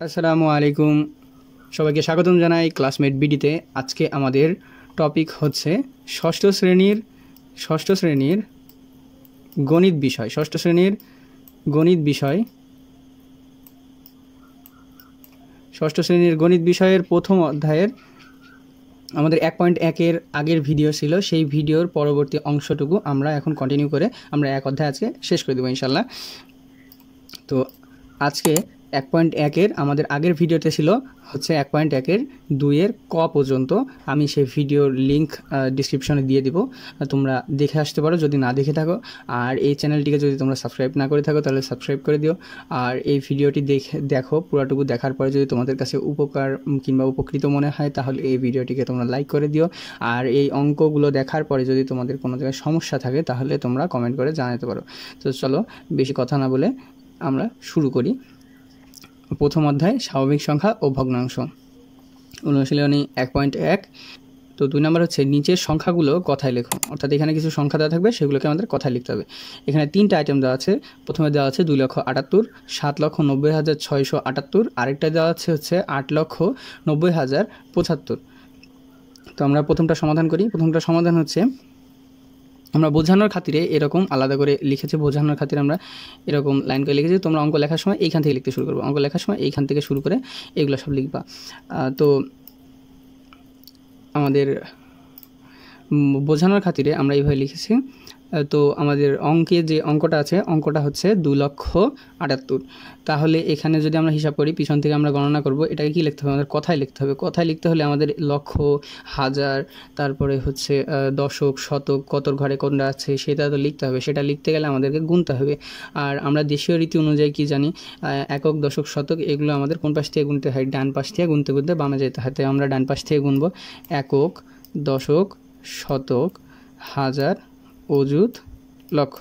আসসালামু আলাইকুম, সবাইকে স্বাগতম জানাই ক্লাসমেট বিডিতে। আজকে আমাদের টপিক হচ্ছে ষষ্ঠ শ্রেণীর গণিত বিষয়। ষষ্ঠ শ্রেণীর গণিত বিষয়ের প্রথম অধ্যায়ের আমাদের 1.1-এর আগের ভিডিও ছিল, সেই ভিডিওর পরবর্তী অংশটুকু আমরা এখন কন্টিনিউ করে আমরা এক অধ্যায় আজকে শেষ করে দেবো ইনশাল্লাহ। তো আজকে 1.1-এর আমাদের আগের ভিডিওতে ছিল হচ্ছে 1.1-এর 2-এর ক পর্যন্ত। আমি সেই ভিডিওর লিঙ্ক ডিসক্রিপশনে দিয়ে দিব, তোমরা দেখে আসতে পারো যদি না দেখে থাকো। আর এই চ্যানেলটিকে যদি তোমরা সাবস্ক্রাইব না করে থাকো তাহলে সাবস্ক্রাইব করে দিও। আর এই ভিডিওটি দেখো, পুরোটুকু দেখার পরে যদি তোমাদের কাছে উপকার কিংবা উপকৃত মনে হয় তাহলে এই ভিডিওটিকে তোমরা লাইক করে দিও। আর এই অঙ্কগুলো দেখার পরে যদি তোমাদের কোনো জায়গায় সমস্যা থাকে তাহলে তোমরা কমেন্ট করে জানাতে পারো। তো চলো বেশি কথা না বলে আমরা শুরু করি। প্রথম অধ্যায় স্বাভাবিক সংখ্যা ও ভগ্নাংশ, অনুশীলনী 1.1। তো 2 নম্বর হচ্ছে নিচের সংখ্যাগুলো কথায় লেখো। অর্থাৎ এখানে কিছু সংখ্যা দেওয়া থাকবে, সেগুলোকে আমাদের কথায় লিখতে হবে। এখানে 3টা আইটেম দেওয়া আছে। প্রথমে দেওয়া আছে 2,78,000, 7,90,678। আরেকটা দেওয়া আছে হচ্ছে 8,90,075। তো আমরা প্রথমটা সমাধান করি। প্রথমটা সমাধান হচ্ছে আমরা বোঝানোর খাতিরে এরকম আলাদা করে লিখেছি। বোঝানোর খাতিরে আমরা এরকম লাইন করে লিখেছি। তোমরা অঙ্ক লেখার সময় এইখান থেকে লিখতে শুরু করবে। অঙ্ক লেখার সময় এইখান থেকে শুরু করে এগুলো সব লিখবা। তো আমাদের বোঝানোর খাতিরে আমরা এইভাবে লিখেছি। তো আমাদের অঙ্কে যে অঙ্কটা আছে, অঙ্কটা হচ্ছে 2,78,000। তাহলে এখানে যদি আমরা হিসাব করি, পিছন থেকে আমরা গণনা করব, এটাকে কি লিখতে হবে? আমাদের কথায় লিখতে হবে। কথায় লিখতে হলে আমাদের লক্ষ, হাজার, তারপরে হচ্ছে দশক, শতক, কতর ঘরে কোনটা আছে সেটা তো লিখতে হবে। সেটা লিখতে গেলে আমাদেরকে গুনতে হবে। আর আমরা দেশীয় রীতি অনুযায়ী কি জানি, একক, দশক, শতক এগুলো আমাদের কোন পাশ থেকে গুনতে হয়? ডান পাশ থেকে গুনতে গুনতে বামে যেতে হয়। তাই আমরা ডান পাশ থেকে গুনবো। একক, দশক, শতক, হাজার, অযুত, লক্ষ।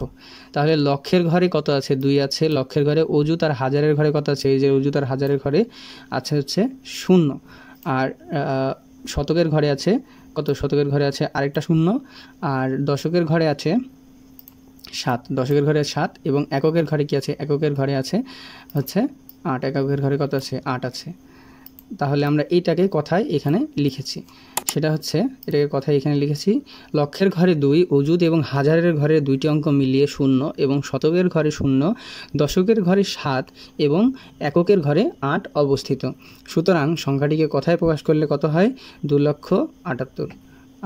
তাহলে লক্ষের ঘরে কত আছে? 2 আছে। লক্ষের ঘরে অযুত আর হাজারের ঘরে কত আছে? এই যে অযুত আর হাজারের ঘরে আছে হচ্ছে 0। আর শতকের ঘরে আছে কত? শতকের ঘরে আছে আরেকটা 0। আর দশকের ঘরে আছে 7। দশকের ঘরে 7 এবং এককের ঘরে কি আছে? এককের ঘরে আছে হচ্ছে 8। এককের ঘরে কত আছে? 8 আছে। তাহলে আমরা এইটাকে কথায় এখানে লিখেছি। সেটা হচ্ছে এটাকে কথায় এখানে লিখেছি। লক্ষের ঘরে 2, অযুত এবং হাজারের ঘরে 2টি অঙ্ক মিলিয়ে 0, এবং শতকের ঘরে 0, দশকের ঘরে 7 এবং এককের ঘরে 8 অবস্থিত। সুতরাং সংখ্যাটিকে কথায় প্রকাশ করলে কত হয়? 2,78,000।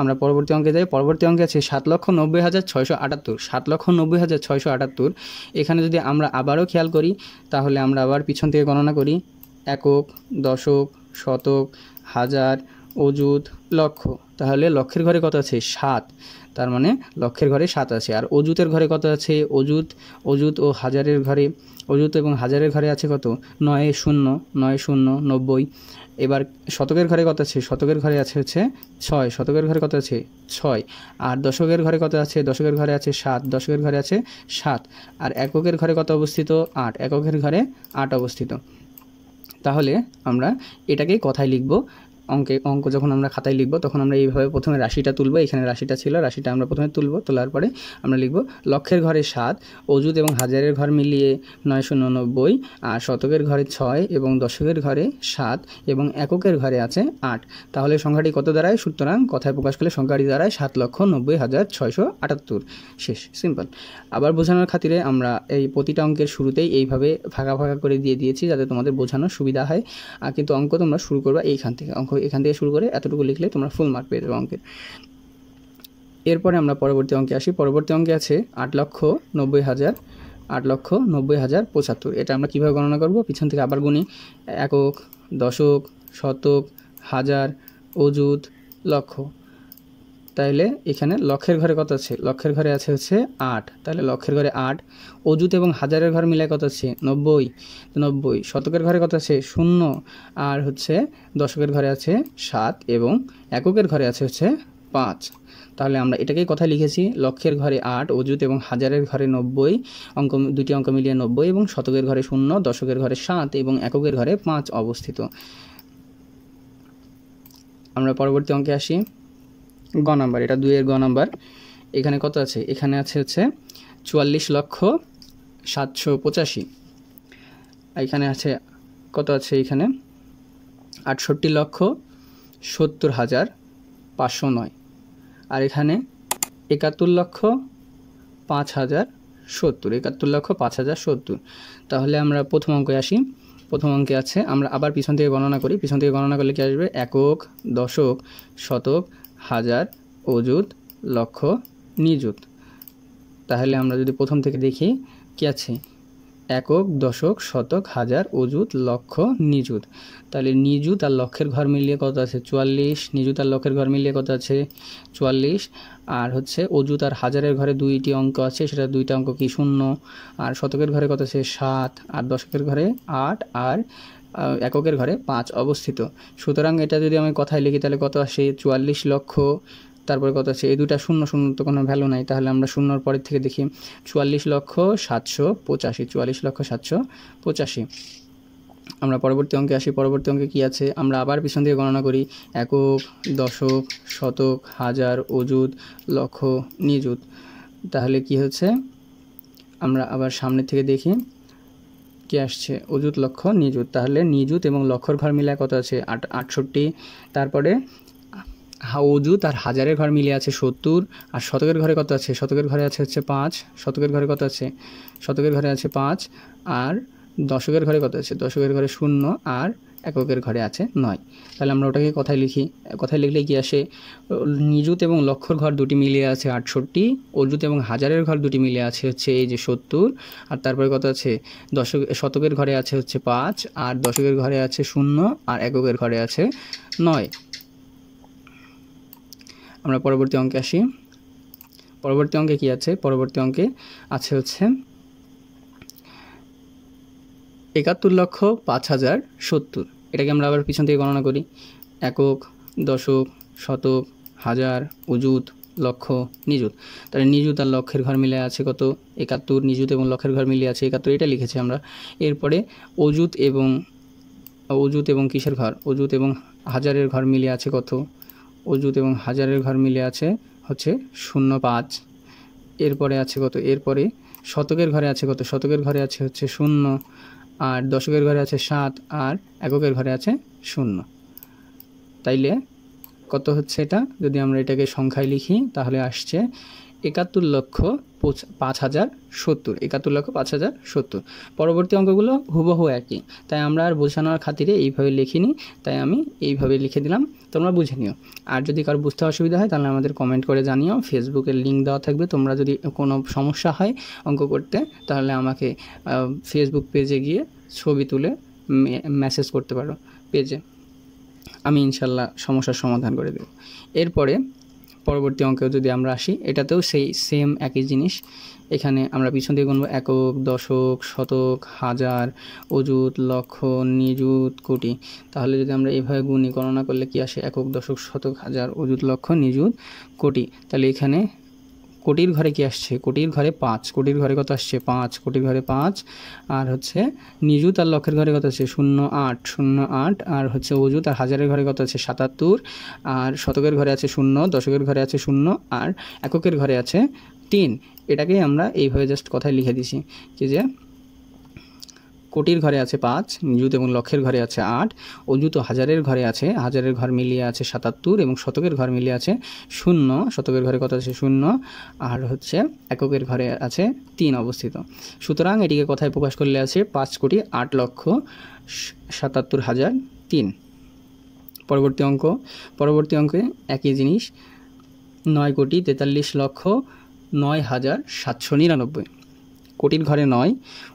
আমরা পরবর্তী অঙ্কে যাই। পরবর্তী অঙ্কে আছে 7,90,678। 7,90,678। এখানে যদি আমরা আবারও খেয়াল করি তাহলে আমরা আবার পিছন থেকে গণনা করি। একক, দশক, শতক, হাজার, অযুত, লক্ষ। তাহলে লক্ষের ঘরে কত আছে? 7। তার মানে লক্ষের ঘরে 7 আছে। আর অযুতের ঘরে কত আছে? অযুত ও হাজারের ঘরে, অযুত এবং হাজারের ঘরে আছে কত? 9, 0, 9, 0, 90। এবার শতকের ঘরে কত আছে? শতকের ঘরে আছে হচ্ছে 6। শতকের ঘরে কত আছে? 6। আর দশকের ঘরে কত আছে? দশকের ঘরে আছে 7। দশকের ঘরে আছে 7। আর এককের ঘরে কত অবস্থিত? 8। এককের ঘরে 8 অবস্থিত। তাহলে আমরা এটাকে কথায় লিখব। অঙ্ক যখন আমরা খাতায় লিখব তখন আমরা এইভাবে প্রথমে রাশিটা তুলব। এখানে রাশিটা ছিল, রাশিটা আমরা প্রথমে তুলব। তোলার পরে আমরা লিখব লক্ষের ঘরে 7, অযুত এবং হাজারের ঘর মিলিয়ে 9, 0, 90। আর শতকের ঘরে 6 এবং দশকের ঘরে 7 এবং এককের ঘরে আছে 8। তাহলে সংখ্যাটি কত দাঁড়ায়? সুতরাং কথায় প্রকাশ করলে সংখ্যাটি দাঁড়ায় 7,90,678। শেষ, সিম্পল। আবার বোঝানোর খাতিরে আমরা এই প্রতিটা অঙ্কের শুরুতেই এইভাবে ভাগা ভাগা করে দিয়ে দিয়েছি যাতে তোমাদের বোঝানোর সুবিধা হয়। কিন্তু অঙ্ক তোমরা শুরু করবা এইখান থেকে। এখান থেকে শুরু করে এতটুকু লিখলে তোমরা ফুল মার্ক পেয়ে যাবে অঙ্কের। এরপরে আমরা পরবর্তী অঙ্কে আসি। পরবর্তী অঙ্কে আছে 8,90,000, 8,90,075। এটা আমরা কীভাবে গণনা করব? পিছন থেকে আবার গুনি। একক, দশক, শতক, হাজার, অযুত, লক্ষ। তাইলে এখানে লক্ষের ঘরে কত আছে? লক্ষের ঘরে আছে হচ্ছে 8। তাহলে লক্ষের ঘরে 8। অযুত এবং হাজারের ঘর মিলায় কত আছে? 90। শতকের ঘরে কত আছে? 0। আর হচ্ছে দশকের ঘরে আছে 7 এবং এককের ঘরে আছে হচ্ছে 5। তাহলে আমরা এটাকেই কথা লিখেছি। লক্ষের ঘরে 8, অযুত এবং হাজারের ঘরে 90, দুটি অঙ্ক মিলিয়ে 90, এবং শতকের ঘরে 0, দশকের ঘরে 7 এবং এককের ঘরে 5 অবস্থিত। আমরা পরবর্তী অঙ্কে আসি। গ নাম্বার, এটা 2-এর গ নাম্বার। এখানে কত আছে? এখানে আছে হচ্ছে 44,785। এখানে আছে কত আছে এখানে 68,70,509, আর এখানে 71,05,070, 71,05,070। তাহলে আমরা প্রথম অঙ্কে আসি। প্রথম অঙ্কে আছে, আমরা আবার পিছন থেকে গণনা করি। পিছন থেকে গণনা করলে কি আসবে? একক, দশক, শতক, হাজার, অযুত, লক্ষ, নিযুত। তাহলে আমরা যদি প্রথম থেকে দেখি কি আছে, একক, দশক, শতক, হাজার, অযুত, লক্ষ, নিযুত। তাহলে নিযুত আর লক্ষের ঘর মিলিয়ে কত আছে? 44। নিযুত আর লক্ষের ঘর মিলিয়ে কত আছে? 44। আর হচ্ছে অযুত আর হাজারের ঘরে দুইটি অঙ্ক আছে, সেটা দুইটা অঙ্ক কি? 0। আর শতকের ঘরে কত আছে? 7। আর দশকের ঘরে 8। আর এককের ঘরে 5 অবস্থিত। সুতরাং এটা যদি আমি কথায় লিখি তাহলে কত আসে? 44 লক্ষ। তারপরে কত আছে? এই দুটা শূন্য, শূন্য তো কোনো ভ্যালু নাই, তাহলে আমরা শূন্যর পরের থেকে দেখি 44,785, 44,785। আমরা পরবর্তী অঙ্কে আসি। পরবর্তী অঙ্কে কি আছে? আমরা আবার পিছন থেকে গণনা করি। একক, দশক, শতক, হাজার, অযুত, লক্ষ, নিযুত। তাহলে কি হচ্ছে? আমরা আবার সামনের থেকে দেখি কি আসছে? অযুত, লক্ষ, নিযুত। তাহলে নিযুত এবং লক্ষর ঘর মিলায় কত আছে? 68। তারপরে অযুত আর হাজারের ঘর মিলিয়ে আছে 70। আর শতকের ঘরে কত আছে? শতকের ঘরে আছে হচ্ছে 5। শতকের ঘরে কত আছে? শতকের ঘরে আছে 5। আর দশকের ঘরে কত আছে? দশকের ঘরে 0। আর এককের ঘরে আছে 9। তাহলে আমরা ওটাকে কথায় লিখি। কথায় লিখলে কি আসে? নিযুত এবং লক্ষর ঘর দুটি মিলিয়ে আছে 68, অযুত এবং হাজারের ঘর দুটি মিলিয়ে আছে হচ্ছে এই যে 70। আর তারপরে কত আছে? শতকের ঘরে আছে হচ্ছে 5। আর দশকের ঘরে আছে 0। আর এককের ঘরে আছে 9। আমরা পরবর্তী অঙ্কে আসি। পরবর্তী অঙ্কে কি আছে? পরবর্তী অঙ্কে আছে হচ্ছে 71,05,070। এটাকে আমরা আবার পিছন থেকে গণনা করি। একক, দশক, শতক, হাজার, অযুত, লক্ষ, নিযুত। তাহলে নিযুত আর লক্ষের ঘর মিলে আছে কত? 71। নিযুত এবং লক্ষের ঘর মিলিয়ে আছে 71, এটা লিখেছি আমরা। এরপরে অযুত এবং কিসের ঘর? অযুত এবং হাজারের ঘর মিলিয়ে আছে কত? অযুত এবং হাজারের ঘর মিলে আছে হচ্ছে 0,5। এরপরে আছে কত? এরপরে শতকের ঘরে আছে কত? শতকের ঘরে আছে হচ্ছে 0। আর দশকের ঘরে আছে 7। আর এককের ঘরে আছে 0। তাইলে কত হচ্ছে এটা? যদি আমরা এটাকে সংখ্যায় লিখি তাহলে আসছে 71,05,070, 71,05,070। পরবর্তী অঙ্কগুলো হুবহু একই, তাই আমরা আর বোঝানোর খাতিরে এইভাবে লিখিনি, তাই আমি এইভাবে লিখে দিলাম, তোমরা বুঝে নিও। আর যদি কারো বুঝতে অসুবিধা হয় তাহলে আমাদের কমেন্ট করে জানিও। ফেসবুকের লিঙ্ক দেওয়া থাকবে, তোমরা যদি কোনো সমস্যা হয় অঙ্ক করতে তাহলে আমাকে ফেসবুক পেজে গিয়ে ছবি তুলে মেসেজ করতে পারো পেজে, আমি ইনশাল্লাহ সমস্যার সমাধান করে দেব। এরপরে পরবর্তী অঙ্কেও যদি আমরা আসি, এটাতেও সেম একই জিনিস। এখানে আমরা পিছন দিয়ে গুনবো একক, দশক, শতক, হাজার, অযুত, লক্ষ, নিযুত, কোটি। তাহলে যদি আমরা এইভাবে গুনি, গণনা করলে কি আসে? একক, দশক, শতক, হাজার, অযুত, লক্ষ, নিযুত, কোটি। তাহলে এখানে কোটির ঘরে কি আসছে? কোটির ঘরে 5। কোটির ঘরে কত আসছে? 5। কোটির ঘরে 5। আর হচ্ছে নিযুত আর লক্ষের ঘরে কত আছে? 0,8, 0,8। আর হচ্ছে অযুত আর হাজারের ঘরে কত আছে? 77। আর শতকের ঘরে আছে 0, দশকের ঘরে আছে 0। আর এককের ঘরে আছে 3। এটাকেই আমরা এইভাবে জাস্ট কথায় লিখে দিছি কি যে কোটির ঘরে আছে 5, নিযুত এবং লক্ষের ঘরে আছে 8, অযুত ও হাজারের ঘরে আছে, হাজারের ঘর মিলিয়ে আছে 77 এবং শতকের ঘর মিলিয়ে আছে 0। শতকের ঘরে কত আছে? 0। আর হচ্ছে এককের ঘরে আছে 3 অবস্থিত। সুতরাং এটিকে কথায় প্রকাশ করলে আছে 5,08,77,003। পরবর্তী অঙ্কে একই জিনিস, 9,43,09,799। কোটির ঘরে 9,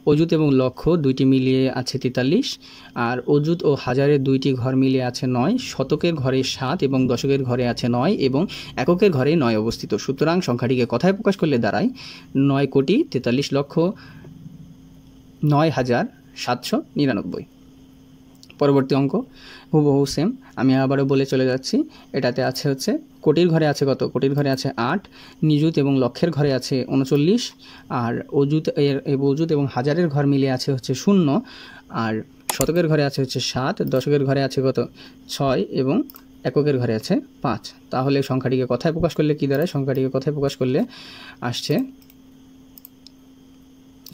অযুত এবং লক্ষ দুইটি মিলিয়ে আছে 43। আর অযুত ও হাজারের দুইটি ঘর মিলিয়ে আছে 9। শতকের ঘরে 7 এবং দশকের ঘরে আছে 9 এবং এককের ঘরে 9 অবস্থিত। সুতরাং সংখ্যাটিকে কথায় প্রকাশ করলে দাঁড়ায় 9,43,09,799। পরবর্তী অঙ্ক হুবহু সেম, আমি আবারও বলে চলে যাচ্ছি। এটাতে আছে হচ্ছে কোটির ঘরে আছে কত? কোটির ঘরে আছে 8, নিযুত এবং লক্ষের ঘরে আছে 39। আর অযুত এবং হাজারের ঘর মিলিয়ে আছে হচ্ছে 0। আর শতকের ঘরে আছে হচ্ছে 7, দশকের ঘরে আছে কত? 6 এবং এককের ঘরে আছে 5। তাহলে সংখ্যাটিকে কথায় প্রকাশ করলে কি দাঁড়ায়? সংখ্যাটিকে কথায় প্রকাশ করলে আসছে,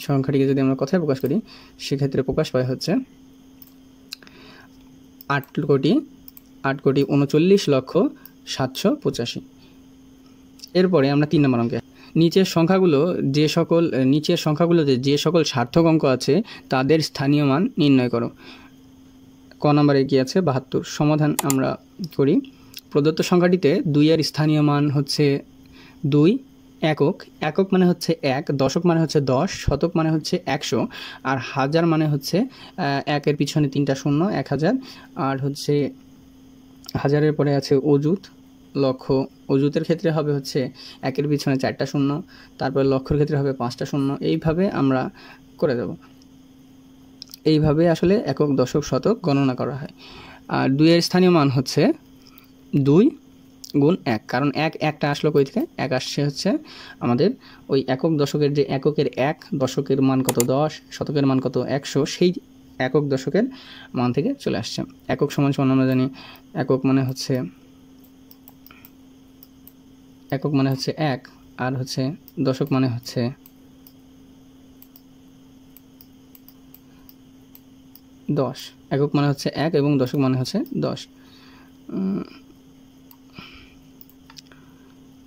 সংখ্যাটিকে যদি আমরা কথায় প্রকাশ করি সেক্ষেত্রে প্রকাশ পায় হচ্ছে 8,39,785,000। এরপরে আমরা 3 নম্বর অঙ্কে নিচের সংখ্যাগুলোতে যে সকল সার্থক অঙ্ক আছে তাদের স্থানীয় মান নির্ণয় করো। ক নম্বরে কি আছে 72। সমাধান আমরা করি। প্রদত্ত সংখ্যাটিতে 2 এর স্থানীয় মান হচ্ছে 2 একক, একক মানে হচ্ছে 1, দশক মানে হচ্ছে 10, শতক মানে হচ্ছে 100, আর হাজার মানে হচ্ছে 1-এর পিছনে 3টা শূন্য 1000, আর হচ্ছে হাজারের পরে আছে অযুত, লক্ষ। অযুতের ক্ষেত্রে হবে হচ্ছে 1-এর পিছনে 4টা শূন্য, তারপর লক্ষের ক্ষেত্রে হবে 5টা শূন্য। এইভাবে আমরা করে দেব। এইভাবে আসলে একক, দশক, শতক গণনা করা হয়। আর 2 এর স্থানীয় মান হচ্ছে 2 গুণ 1, কারণ একটা আসলো কই থেকে? 1 আসছে হচ্ছে আমাদের ওই একক দশকের যে এককের 1, দশকের মান কত 10, শতকের মান কত 100, সেই একক দশকের মান থেকে চলে আসছে। একক সমান সমান আমরা জানি একক মানে হচ্ছে 1, আর হচ্ছে দশক মানে হচ্ছে 10। একক মানে হচ্ছে 1 এবং দশক মানে হচ্ছে 10।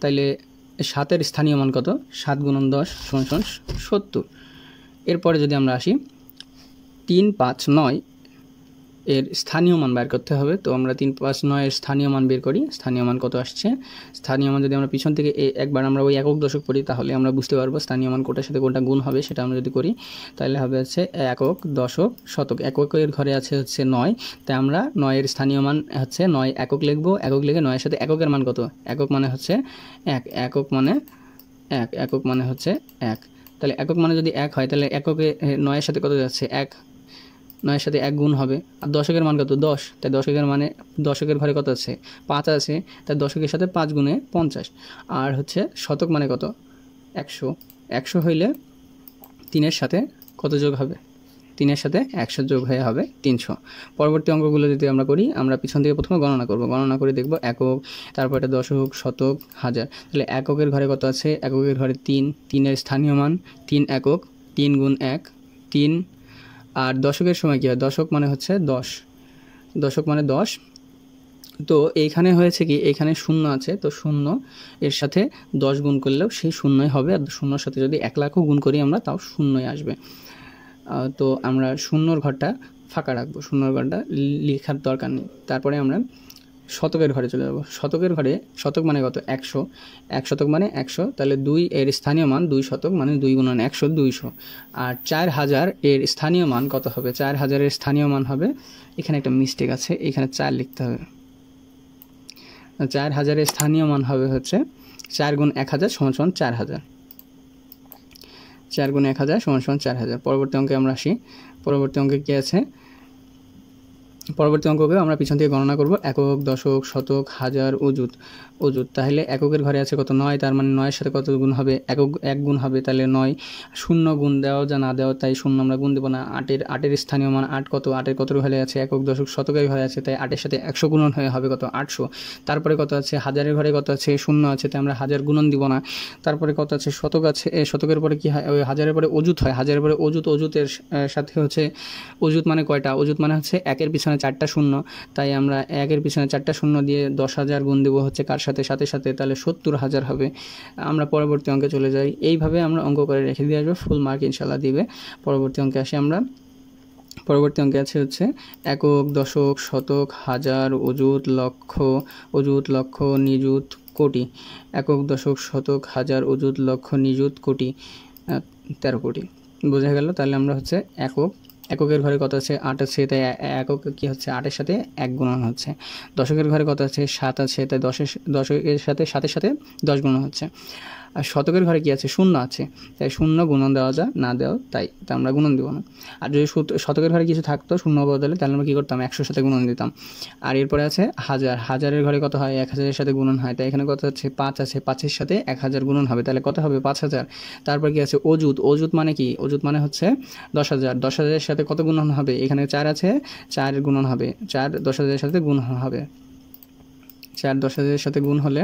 তাইলে 7-এর স্থানীয় মান কত? 7 গুণন 10 সমান 70। এরপরে যদি আমরা আসি 3, 5, 9 এর স্থানীয় মান বের করতে হবে। তো আমরা 3, 5, 9 এর স্থানীয় মান বের করি। স্থানীয় মান কত আসছে? স্থানীয় মান যদি আমরা পিছন থেকে একবার আমরা ওই একক দশক পড়ি তাহলে আমরা বুঝতে পারবো স্থানীয় মান কোটার সাথে কোনটা গুণ হবে। সেটা আমরা যদি করি তাহলে হবে হচ্ছে একক, দশক, শতক। এককের ঘরে আছে হচ্ছে 9, তাই আমরা 9 এর স্থানীয় মান হচ্ছে 9 একক লিখবো। একক লিখে 9 এর সাথে এককের মান কত? একক মানে হচ্ছে 1, একক মানে 1, একক মানে হচ্ছে 1। তাহলে একক মানে যদি 1 হয় তাহলে এককে 9 এর সাথে কত যাচ্ছে? 1, 9 এর সাথে 1 গুণ হবে। আর দশকের মান কত? 10, তাই দশকের মানে দশকের ঘরে কত আছে? 5 আছে, তাই দশকের সাথে 5 গুণে 50। আর হচ্ছে শতক মানে কত? 100। 100 হইলে 3-এর সাথে কত যোগ হবে? 3-এর সাথে 100 যোগ হয়ে হবে 300। পরবর্তী অঙ্কগুলো যদি আমরা করি, আমরা পিছন থেকে প্রথমে গণনা করব। গণনা করে দেখব একক, তারপর এটা দশক, শতক, হাজার। তাহলে এককের ঘরে কত আছে? এককের ঘরে 3, 3-এর স্থানীয় মান 3 একক, 3 গুণ 1 3। আর দশকের সময় কী হয়? দশক মানে হচ্ছে 10, দশক মানে 10। তো এইখানে হয়েছে কি, এইখানে শূন্য আছে, তো শূন্য এর সাথে 10 গুণ করলেও সেই শূন্যই হবে। আর শূন্যর সাথে যদি 1 লাখও গুণ করি আমরা, তাও শূন্যই আসবে। তো আমরা শূন্যর ঘরটা ফাঁকা রাখবো, শূন্যর ঘরটা লেখার দরকার নেই। তারপরে আমরা শতকের ঘরে চলে যাব। শতকের ঘরে শতক মানে কত? 100, 1 শতক মানে 100, তাহলে 2 এর স্থানীয় মান 2 শতক মানে 2 গুণন 100, 200। আর 4000 এর স্থানীয় মান কত হবে? 4000 এর স্থানীয় মান হবে, এখানে একটা মিস্টেক আছে, এখানে 4 লিখতে হবে। 4000 এর স্থানীয় মান হবে হচ্ছে 4 গুণ 1000 সমান 4000। 4 গুণ 1000 সমান 4000। পরবর্তী অঙ্কে আমরা আসি। পরবর্তী অঙ্কে কী আছে? পরবর্তী অঙ্ককে আমরা পিছন থেকে গণনা করব। একক, দশক, শতক, হাজার, অযুত। তাহলে এককের ঘরে আছে কত? 9, তার মানে 9-এর সাথে কত গুণ হবে? একক 1 গুণ হবে, তাহলে 9। শূন্য গুণ দেওয়া যা না দেওয়া, তাই শূন্য আমরা গুণ দেবো না। 8-এর স্থানীয় মান 8 কত? 8-এর কত ঘরে আছে? একক, দশক, শতকের ঘরে আছে, তাই 8-এর সাথে 100 গুণন হয়ে হবে কত? 800। তারপরে কত আছে? হাজারের ঘরে কত আছে? শূন্য আছে, তাই আমরা হাজার গুণন দিব না। তারপরে কত আছে? শতক আছে। শতকের পরে কি হয়? ওই হাজারের পরে অযুত হয়। হাজারের পরে অযুত, অযুতের সাথে হচ্ছে অযুত মানে কয়টা? অযুত মানে হচ্ছে 1-এর পিছনে 4টা শূন্য, তাই আমরা 1-এর পিছনে 4টা শূন্য দিয়ে 10,000 গুণ দেবো হচ্ছে কার সাথে? সাথে সাথে, তাহলে 70,000 হবে। আমরা পরবর্তী অঙ্কে চলে যাই। এইভাবে আমরা অঙ্ক করে রেখে দিয়ে আসবো, ফুল মার্ক ইনশাল্লাহ দিবে। পরবর্তী অঙ্কে আসি আমরা। পরবর্তী অঙ্কে আছে হচ্ছে একক, দশক, শতক, হাজার, অযুত, লক্ষ, নিযুত, কোটি। একক, দশক, শতক, হাজার, অযুত, লক্ষ, নিযুত, কোটি, 13 কোটি। বোঝা গেল? তাহলে আমরা হচ্ছে এককের ঘরে কত আছে? 8 আছে, তাই একক কি হচ্ছে? 8-এর সাথে 1 গুণন হচ্ছে। দশকের ঘরে কত আছে? 7 আছে, তাই দশকের সাথে 7-এর সাথে 10 গুণন হচ্ছে। আর শতকের ঘরে কি আছে? শূন্য আছে, তাই শূন্য গুণন দেওয়া যায় না দেওয়া, তাই আমরা গুণন দিব না। আর যদি শতকের ঘরে কিছু থাকতো শূন্য বদলে, তাহলে আমরা কী করতাম? 100-এর সাথে গুণন দিতাম। আর এরপরে আছে হাজার। হাজারের ঘরে কত হয়? 1000-এর সাথে গুণন হয়, তাই এখানে কত হচ্ছে? 5 আছে, 5-এর সাথে 1000 গুণন হবে, তাহলে কত হবে? 5000। তারপর কি আছে? অযুত। অযুত মানে কি? অযুত মানে হচ্ছে 10,000। 10,000-এর সাথে কত গুণন হবে? এখানে 4 আছে, 4 গুণন হবে। 4 10,000-এর সাথে গুণ হবে। 4 10,000-এর সাথে গুণ হলে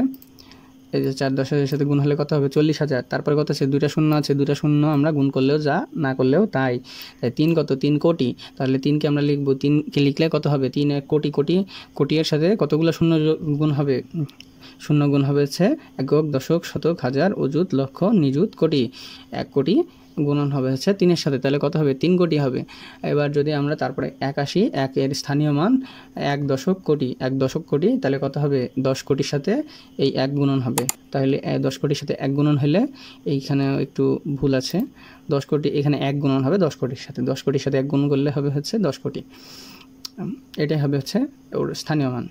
এই যে 4 10,000 সাথে গুণ হলে কত হবে 40,000। তারপরে কত আছে 2টা শূন্য আছে, 2টা শূন্য আমরা গুণ করলেও যা না করলেও তাই। 3 কত 3 কোটি, তাহলে 3কে আমরা লিখব, 3কে লিখলে কত হবে 3 1 কোটি, কোটি কোটির সাথে কতগুলো শূন্য গুণ হবে, শূন্য গুণ হবে হচ্ছে একক, দশক, শতক, হাজার, অযুত, লক্ষ, নিযুত, কোটি। 1 কোটি গুণন হবে হচ্ছে 3-এর সাথে, তাহলে কত হবে 3 কোটি হবে। এবার যদি আমরা তারপরে 1 আসি, 1 এর স্থানীয় মান 1 দশক কোটি, 1 দশক কোটি, তাহলে কত হবে 10 কোটির সাথে এই 1 গুণন হবে। তাহলে 10 কোটির সাথে 1 গুণন হলে এইখানে একটু ভুল আছে, 10 কোটি এখানে 1 গুণন হবে 10 কোটির সাথে, 10 কোটির সাথে 1 গুণ করলে হবে হচ্ছে 10 কোটি। এটাই হবে হচ্ছে ওর স্থানীয় মান।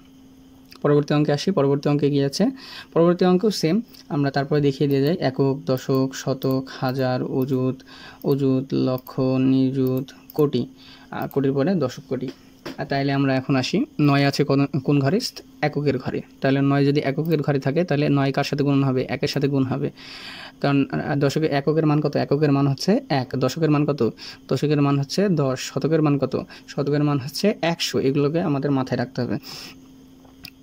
পরবর্তী অঙ্কে আসি, পরবর্তী অঙ্কে কি আছে, পরবর্তী অঙ্কেও সেম, আমরা তারপরে দেখিয়ে দিয়ে যাই একক, দশক, শতক, হাজার, অযুত, অযুত, লক্ষ, নিযুত, কোটি, কোটির পরে দশক কোটি। আর তাইলে আমরা এখন আসি, 9 আছে কোন ঘরে, এককের ঘরে। তাহলে 9 যদি এককের ঘরে থাকে তাহলে 9 কার সাথে গুণ হবে, 1-এর সাথে গুণ হবে, কারণ দশকের এককের মান কত, এককের মান হচ্ছে 1, দশকের মান কত, দশকের মান হচ্ছে 10, শতকের মান কত, শতকের মান হচ্ছে 100। এগুলোকে আমাদের মাথায় রাখতে হবে।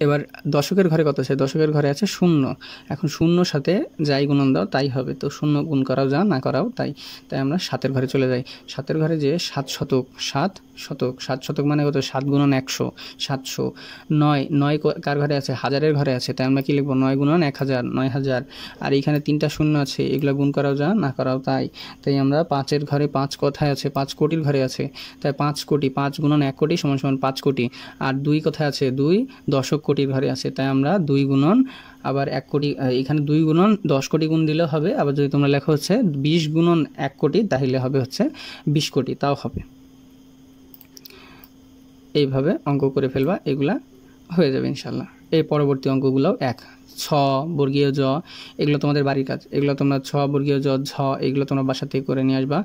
এবার দশকের ঘরে কত আছে, দশকের ঘরে আছে 0। এখন 0 সাথে যাই গুণন দাও তাই হবে, তো 0 গুণ করাও যা না করাও তাই। তাই আমরা 7-এর ঘরে চলে যাই। 7-এর ঘরে যে 7 শতক, 7 শতক, 7 শতক মানে কত 7 গুণন 100, 700। 9 কার ঘরে আছে, হাজারের ঘরে আছে, তাই আমরা কি লিখবো 9 গুণন 1000, 9000। আর এইখানে 3টা শূন্য আছে, এগুলো গুণ করাও যা না করাও তাই। তাই আমরা 5-এর ঘরে 5 কোথায় আছে, 5 কোটির ঘরে আছে, তাই 5 কোটি, 5 গুণন 1 কোটি সমান সমান 5 কোটি। আর 2 কোথায় আছে, 2 দশক কোটির ঘরে আছে, তাই আমরা 2 গুণন আবার 1 কোটি, এখানে 2 গুণন 10 কোটি গুণ দিলেও হবে। আবার যদি তোমরা লেখো হচ্ছে 20 গুণন 1 কোটি, তাহলে হবে হচ্ছে 20 কোটি, তাও হবে। এইভাবে অঙ্ক করে ফেলবা, এগুলা হয়ে যাবে ইনশাল্লাহ। এই পরবর্তী অঙ্কগুলোও 1, 6 বর্গীয় জ, এগুলো তোমাদের বাড়ির কাজ, এগুলো তোমরা 6 বর্গীয় জ, ঝ, এগুলো তোমরা বাসা থেকে করে নিয়ে আসবা,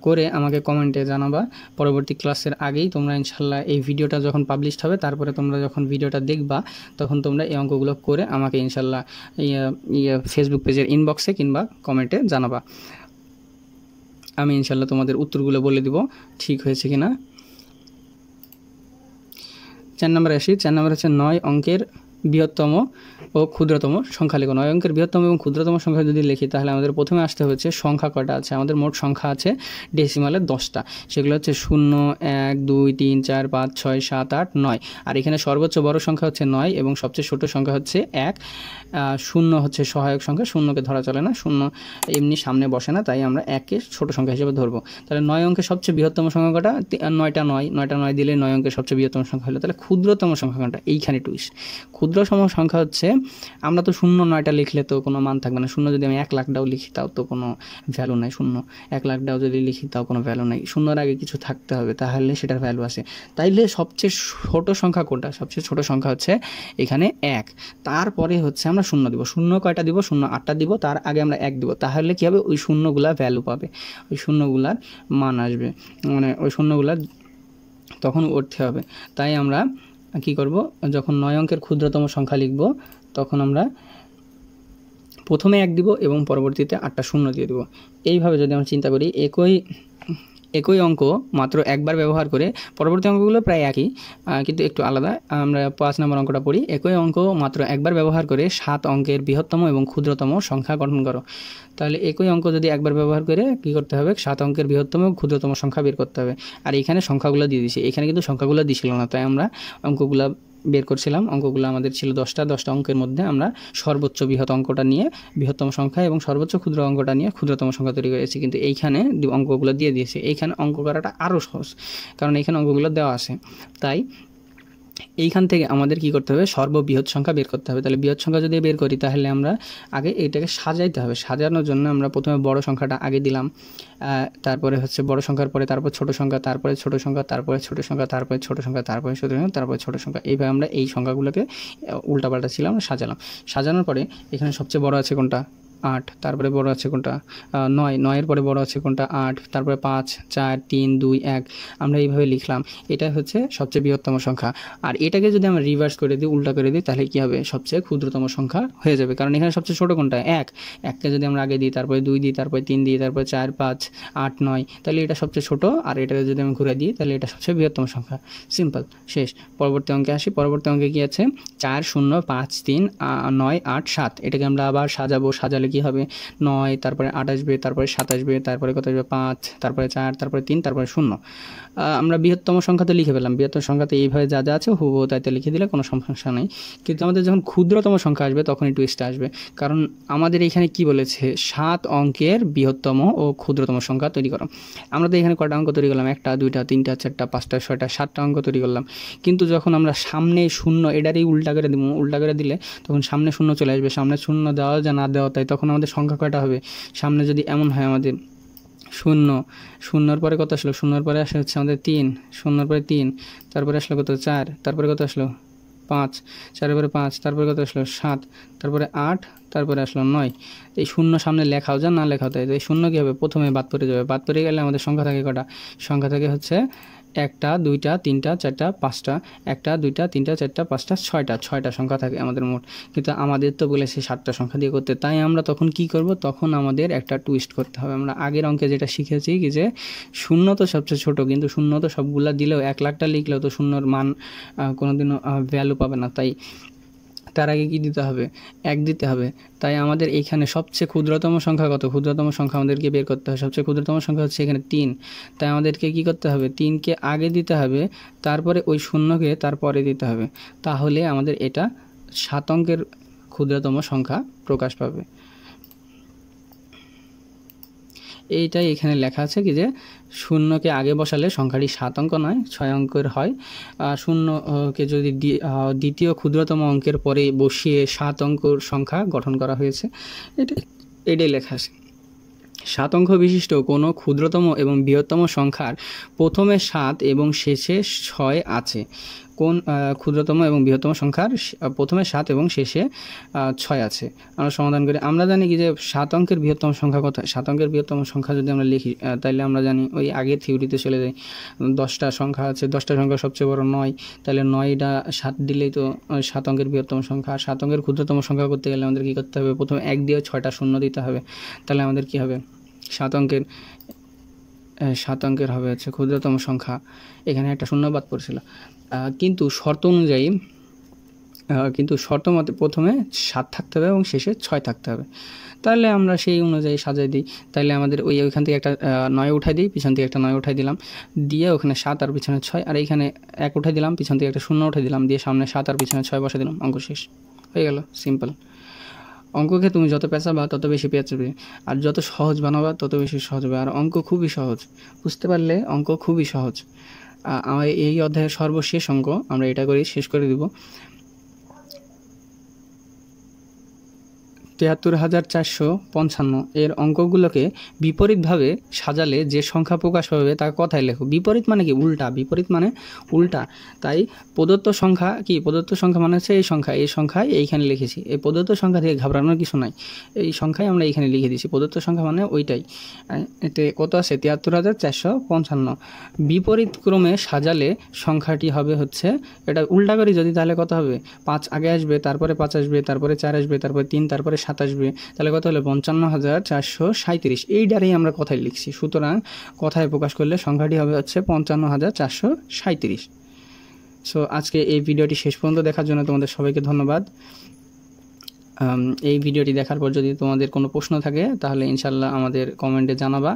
করে আমাকে কমেন্টে জানাবা। পরবর্তী ক্লাসের আগেই তোমরা ইনশাল্লাহ এই ভিডিওটা যখন পাবলিশ হবে, তারপরে তোমরা যখন ভিডিওটা দেখবা তখন তোমরা এই অঙ্কগুলো করে আমাকে ইনশাল্লাহ ফেসবুক পেজের ইনবক্সে কিংবা কমেন্টে জানাবা। আমি ইনশাল্লাহ তোমাদের উত্তরগুলো বলে দিব ঠিক হয়েছে কিনা। 4 নম্বরে আসি। 4 নম্বর হচ্ছে 9 অঙ্কের বৃহত্তম ও ক্ষুদ্রতম সংখ্যা লিখো। 9 অঙ্কের বৃহত্তম এবং ক্ষুদ্রতম সংখ্যা যদি লিখি তাহলে আমাদের প্রথমে আসতে হচ্ছে সংখ্যা কয়টা আছে। আমাদের মোট সংখ্যা আছে ডেসিমালে 10টা, সেগুলো হচ্ছে 0, 1, 2, 3, 4, 5, 6, 7, 8, 9। আর এখানে সর্বোচ্চ বড় সংখ্যা হচ্ছে 9 এবং সবচেয়ে ছোট সংখ্যা হচ্ছে 1। 0 হচ্ছে সহায়ক সংখ্যা, 0কে ধরা চলে না, 0 এমনি সামনে বসে না, তাই আমরা 1কে ছোট সংখ্যা হিসেবে ধরবো। তাহলে 9 অঙ্কের সবচেয়ে বৃহত্তম সংখ্যা কটা, 9টা 9 দিলে 9 অঙ্কের সবচেয়ে বৃহত্তম সংখ্যা হলো। তাহলে ক্ষুদ্রতম সংখ্যা কোনটা, এইখানে টুইস্ট। ক্ষুদ্রতম সংখ্যা হচ্ছে, আমরা তো 0 9টা লিখলে তো কোনো মান থাকবে না, 0 যদি আমি 1 লাখটাও লিখি তাও তো কোনো ভ্যালু নাই, 0 1 লাখটাও যদি লিখি তাও কোনো ভ্যালু নাই, 0-এর আগে কিছু থাকতে হবে তাহলে সেটার ভ্যালু আসে। তাইলে সবচেয়ে ছোট সংখ্যা কোনটা, সবচেয়ে ছোট সংখ্যা হচ্ছে এখানে 1। তারপরে হচ্ছে আমরা 0 দিব, 0 কয়টা দিব, 0 8টা দিব, তার আগে আমরা 1 দিব, তাহলে কী হবে ওই শূন্যগুলা ভ্যালু পাবে, ওই শূন্যগুলার মান আসবে, মানে ওই শূন্যগুলার তখন উঠতে হবে। তাই আমরা কি করব, যখন 9 অঙ্কের ক্ষুদ্রতম সংখ্যা লিখব তখন আমরা প্রথমে 1 দিব এবং পরবর্তীতে 8টা শূন্য দিয়ে দেব। এইভাবে যদি আমরা চিন্তা করি, একই অঙ্ক মাত্র একবার ব্যবহার করে, পরবর্তী অঙ্কগুলো প্রায় একই কিন্তু একটু আলাদা। আমরা 5 নম্বর অঙ্কটা পড়ি। একই অঙ্ক মাত্র একবার ব্যবহার করে 7 অঙ্কের বৃহত্তম এবং ক্ষুদ্রতম সংখ্যা গঠন করো। তাহলে একই অঙ্ক যদি একবার ব্যবহার করে কী করতে হবে, 7 অঙ্কের বৃহত্তম এবং ক্ষুদ্রতম সংখ্যা বের করতে হবে। আর এখানে সংখ্যাগুলো দিয়ে দিয়েছি, এখানে কিন্তু সংখ্যাগুলো দিছিল না, তাই আমরা অঙ্কগুলো বের করছিলাম। অঙ্কগুলো আমাদের ছিল 10টা অঙ্কের মধ্যে আমরা সর্বোচ্চ বৃহৎ অঙ্কটা নিয়ে বৃহত্তম সংখ্যা এবং সর্বোচ্চ ক্ষুদ্র অঙ্কটা নিয়ে ক্ষুদ্রতম সংখ্যা তৈরি করেছি, কিন্তু এইখানে অঙ্কগুলো দিয়ে দিয়েছে। এইখানে অঙ্ক করাটা আরও সহজ, কারণ এইখানে অঙ্কগুলো দেওয়া আছে। তাই এইখান থেকে আমাদের কি করতে হবে, সর্ববৃহৎ সংখ্যা বের করতে হবে। তাহলে বৃহৎ সংখ্যা যদি বের করি তাহলে আমরা আগে এইটাকে সাজাইতে হবে। সাজানোর জন্য আমরা প্রথমে বড় সংখ্যাটা আগে দিলাম, তারপরে হচ্ছে বড় সংখ্যার পরে তারপর ছোট সংখ্যা, তারপরে ছোট সংখ্যা, তারপরে ছোট সংখ্যা, তারপরে ছোট সংখ্যা, তারপরে ছোট সংখ্যা, তারপরে ছোট সংখ্যা। এইভাবে আমরা এই সংখ্যাগুলোকে উল্টাপাল্টা ছিলাম সাজালাম। সাজানোর পরে এখানে সবচেয়ে বড় আছে কোনটা, 8, তারপরে বড় আছে কোনটা 9, 9-এর পরে বড় আছে কোনটা 8, তারপরে 5, 4, 3, 2, 1। আমরা এইভাবে লিখলাম, এটা হচ্ছে সবচেয়ে বৃহত্তম সংখ্যা। আর এটাকে যদি আমরা রিভার্স করে দিই, উল্টা করে দিই, তাহলে কী হবে, সবচেয়ে ক্ষুদ্রতম সংখ্যা হয়ে যাবে। কারণ এখানে সবচেয়ে ছোটো কোনটা 1, 1কে যদি আমরা আগে দিই, তারপরে 2 দিই, তারপরে 3 দিই, তারপরে 4, 5, 8, 9, তাহলে এটা সবচেয়ে ছোটো। আর এটাকে যদি আমি ঘুরে দিই, তাহলে এটা সবচেয়ে বৃহত্তম সংখ্যা। সিম্পল, শেষ। পরবর্তী অঙ্কে আসি। পরবর্তী অঙ্কে কী আছে, 4, 0, 5, 3, 9, 8, 7। এটাকে আমরা আবার সাজাবো। সাজালে কী হবে, 9, তারপরে 8 আসবে, তারপরে 7 আসবে, তারপরে কত আসবে 5, তারপরে 4, তারপরে 3, তারপরে 0। আমরা বৃহত্তম সংখ্যা তো লিখে পেলাম। বৃহত্তম সংখ্যাতে এইভাবে যা যা আছে হুবহু তাইতে লিখে দিলে কোনো সমস্যা নেই। কিন্তু আমাদের যখন ক্ষুদ্রতম সংখ্যা আসবে তখনই টুইস্টটা আসবে। কারণ আমাদের এখানে কি বলেছে, 7 অঙ্কের বৃহত্তম ও ক্ষুদ্রতম সংখ্যা তৈরি করো। আমরা তো এখানে কয়টা অঙ্ক তৈরি করলাম, 1টা 2টা 3টা 4টা 5টা 6টা 7টা অঙ্ক তৈরি করলাম। কিন্তু যখন আমরা সামনে শূন্য এটারই উল্টা করে দিব, উল্টা করে দিলে তখন সামনে শূন্য চলে আসবে। সামনে শূন্য দেওয়া যা না দেওয়া তাই, তখন আমাদের সংখ্যা কয়টা হবে, সামনে যদি এমন হয় আমাদের 0, 0-এর পরে কত আসলো, 0-এর পরে আসে হচ্ছে আমাদের 3, 0-এর পরে 3, তারপরে আসলো কত 4, তারপরে কত আসলো 5, 4-এর পরে 5, তারপরে কত আসলো 7, তারপরে 8, তারপরে আসলো 9। এই 0 সামনে লেখাও যা না লেখাও তাই। এই 0 কী হবে, প্রথমে বাদ পড়ে যাবে। বাদ পড়ে গেলে আমাদের সংখ্যা থাকে কটা, সংখ্যা থাকে হচ্ছে 1টা 2টা 3টা 4টা 5টা, 1টা 2টা 3টা 4টা 5টা 6টা সংখ্যা থাকে আমাদের মোট। কিন্তু আমাদের তো বলেছে 7টা সংখ্যা দিয়ে করতে, তাই আমরা তখন কি করব, তখন আমাদের একটা টুইস্ট করতে হবে। আমরা আগের অঙ্কে যেটা শিখেছি কি যে 0 তো সবচেয়ে ছোটো, কিন্তু 0 তো সবগুলা দিলেও 1 লাখটা লিখলেও তো 0-এর মান কোনোদিনও ভ্যালু পাবে না। তাই তার আগে কি দিতে হবে, 1 দিতে হবে। তাই আমাদের এইখানে সবচেয়ে ক্ষুদ্রতম সংখ্যা কত, ক্ষুদ্রতম সংখ্যা আমাদেরকে বের করতে হবে। সবচেয়ে ক্ষুদ্রতম সংখ্যা হচ্ছে এখানে 3। তাই আমাদেরকে কি করতে হবে, 3কে আগে দিতে হবে, তারপরে ওই 0কে তারপরে দিতে হবে। তাহলে আমাদের এটা 7 অঙ্কের ক্ষুদ্রতম সংখ্যা প্রকাশ পাবে। এইটাই এখানে লেখা আছে কি যে 0কে আগে বসালে সংখ্যাটি 7 অঙ্ক নয় 6 অঙ্কের হয়। 0কে যদি দ্বিতীয় ক্ষুদ্রতম অঙ্কের পরে বসিয়ে 7 অঙ্কের সংখ্যা গঠন করা হয়েছে। এটাই লেখা আছে। 7 অঙ্ক বিশিষ্ট কোনো ক্ষুদ্রতম এবং বৃহত্তম সংখ্যার প্রথমে 7 এবং শেষে 6 আছে। কোন ক্ষুদ্রতম এবং বৃহত্তম সংখ্যার প্রথমে 7 এবং শেষে 6 আছে। আমরা সমাধান করি। আমরা জানি কি যে 7 অঙ্কের বৃহত্তম সংখ্যা কত। 7 অঙ্কের বৃহত্তম সংখ্যা যদি আমরা লিখি, তাহলে আমরা জানি ওই আগের থিওরিতে চলে যাই। 10টা সংখ্যা আছে, 10টা সংখ্যা সবচেয়ে বড় 9, তাহলে 9টা 7 দিলেই তো 7 অঙ্কের বৃহত্তম সংখ্যা। আর 7 অঙ্কের ক্ষুদ্রতম সংখ্যা করতে গেলে আমাদের কী করতে হবে, প্রথমে 1 দিয়ে 6টা শূন্য দিতে হবে। তাহলে আমাদের কী হবে, 7 অঙ্কের হবে হচ্ছে ক্ষুদ্রতম সংখ্যা। এখানে একটা শূন্য বাদ পড়ছিল, কিন্তু শর্ত মতে প্রথমে 7 থাকতে হবে এবং শেষে 6 থাকতে হবে। তাহলে আমরা সেই অনুযায়ী সাজাই দিই। তাহলে আমাদের ওইখান থেকে একটা 9 উঠাই দিই, পিছন থেকে একটা 9 উঠাই দিলাম, দিয়ে ওখানে 7 আর পিছনে 6, আর এইখানে 1 উঠাই দিলাম, পিছন থেকে একটা 0 উঠাই দিলাম, দিয়ে সামনে 7 আর পিছনে 6 বসে দিলাম, অঙ্ক শেষ হয়ে গেল। সিম্পল। অঙ্ককে তুমি যত পেঁচাবা তত বেশি পেঁচাবে, আর যত সহজ বানাবা তত বেশি সহজ হবে। আর অঙ্ক খুবই সহজ, বুঝতে পারলে অঙ্ক খুবই সহজ। আমার এই অধ্যায়ের সর্বশেষ অঙ্ক আমরা এটা করেই শেষ করে দিব। 73,455 এর অঙ্কগুলোকে বিপরীতভাবে সাজালে যে সংখ্যা প্রকাশ পাবে তা কথায় লেখো। বিপরীত মানে কি, উল্টা। বিপরীত মানে উল্টা। তাই প্রদত্ত সংখ্যা কি, প্রদত্ত সংখ্যা মানে হচ্ছে এই সংখ্যায় এইখানে লিখেছি। এই প্রদত্ত সংখ্যা থেকে ঘাবড়ানোর কিছু নাই, এই সংখ্যায় আমরা এইখানে লিখে দিয়েছি। প্রদত্ত সংখ্যা মানে ওইটাই। এতে কত আছে, 73,455। বিপরীত ক্রমে সাজালে সংখ্যাটি হবে হচ্ছে, এটা উল্টা করি যদি তাহলে কত হবে, 5 আগে আসবে, তারপরে 5 আসবে, তারপরে 4 আসবে, তারপরে 3, তারপরে 7 আসবে। তাহলে কত হলো, 55,437। এইটারই আমরা কথায় লিখছি। সুতরাং কথায় প্রকাশ করলে সংখ্যাটি হবে হচ্ছে 55,437। সো আজকে এই ভিডিওটি শেষ পর্যন্ত দেখার জন্য তোমাদের সবাইকে ধন্যবাদ। এই ভিডিওটি দেখার পর যদি তোমাদের কোনো প্রশ্ন থাকে তাহলে ইনশাল্লাহ আমাদের কমেন্টে জানাবা।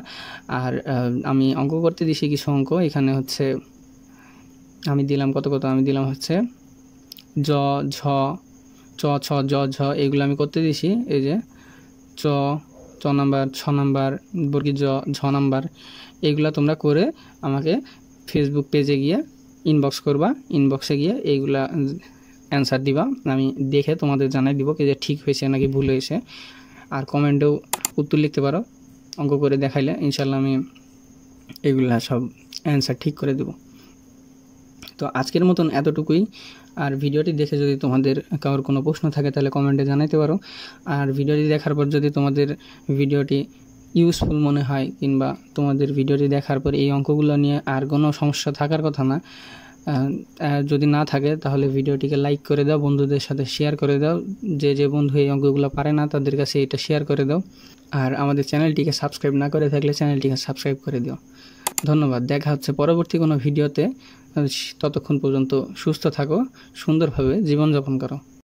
আর আমি অঙ্ক করতে দিছি কিছু অঙ্ক। এখানে হচ্ছে আমি দিলাম আমি দিলাম হচ্ছে জ, ঝ, চ, ছ, জ, ঝ, এগুলো আমি করতে দিছি। এই যে চ নাম্বার, 6 নাম্বার, বর্গী ঝ নাম্বার, এইগুলো তোমরা করে আমাকে ফেসবুক পেজে গিয়ে ইনবক্স করবা। ইনবক্সে গিয়ে এইগুলা অ্যান্সার দিবা, আমি দেখে তোমাদের জানাই দিব কি যে ঠিক হয়েছে নাকি ভুল হয়েছে। আর কমেন্টেও উত্তর লিখতে পারো, অঙ্ক করে দেখাইলে ইনশাল্লাহ আমি এগুলা সব অ্যান্সার ঠিক করে দেব। তো আজকের মতন এতটুকুই। আর ভিডিওটি দেখে যদি তোমাদের কারোর কোনো প্রশ্ন থাকে তাহলে কমেন্টে জানাতে পারো। আর ভিডিওটি দেখার পর যদি তোমাদের ভিডিওটি ইউজফুল মনে হয় কিংবা তোমাদের ভিডিওটি দেখার পর এই অঙ্কগুলো নিয়ে আর কোনো সমস্যা থাকার কথা না, যদি না থাকে তাহলে ভিডিওটিকে লাইক করে দাও, বন্ধুদের সাথে শেয়ার করে দাও। যে বন্ধু এই অঙ্কগুলো পারে না তাদের কাছে এটা শেয়ার করে দাও। আর আমাদের চ্যানেলটিকে সাবস্ক্রাইব না করে থাকলে চ্যানেলটিকে সাবস্ক্রাইব করে দিও। ধন্যবাদ। দেখা হচ্ছে পরবর্তী কোনো ভিডিওতে। ততক্ষণ পর্যন্ত সুস্থ থাকো, সুন্দরভাবে জীবনযাপন করো।